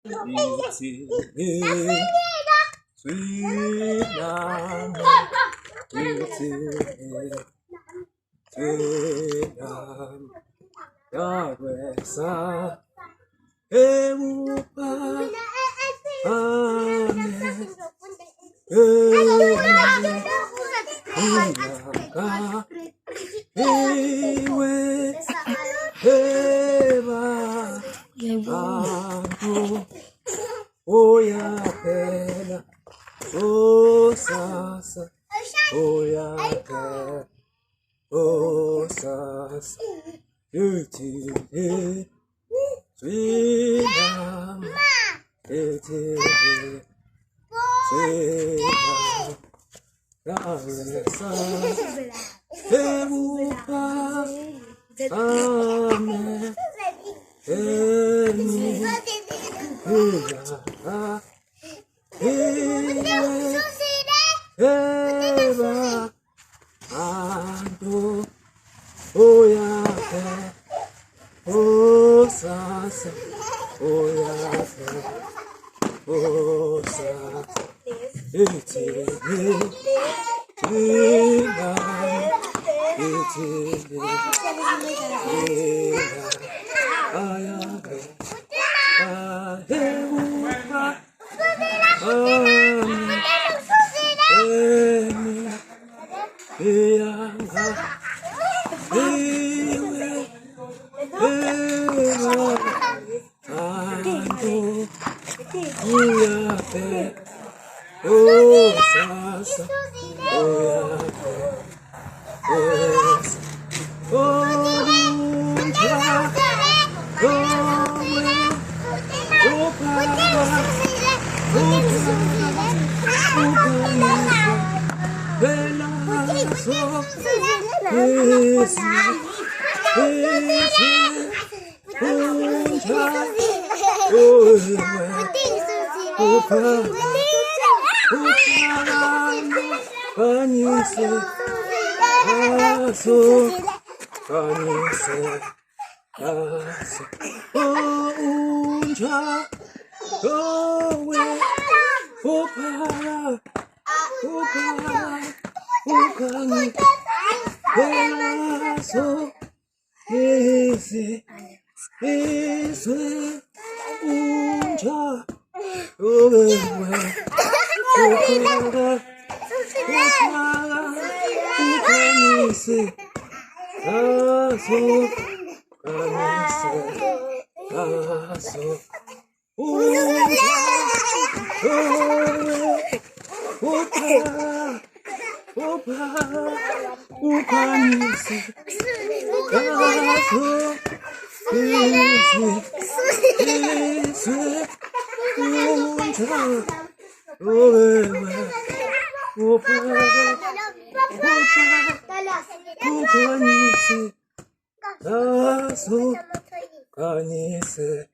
Sweet love, sweet love, Yahweh sa emupa, amen. Inaka, ewe, eva, aku, oya pena, o sasa, oya pena, o sasa, yuti, sweet love, sweet love, Yahweh sa emupa, amen. Eva, Ando, Oyate, Osasa, Oyate, Osasa, Iti, Tina, Iti, Ayate, Ahemuka, Iyanga, Iwe, Eva, Ando, Uyape, Osasa, Uyape, Osa, Orunja, Owe, Opara, Kanise,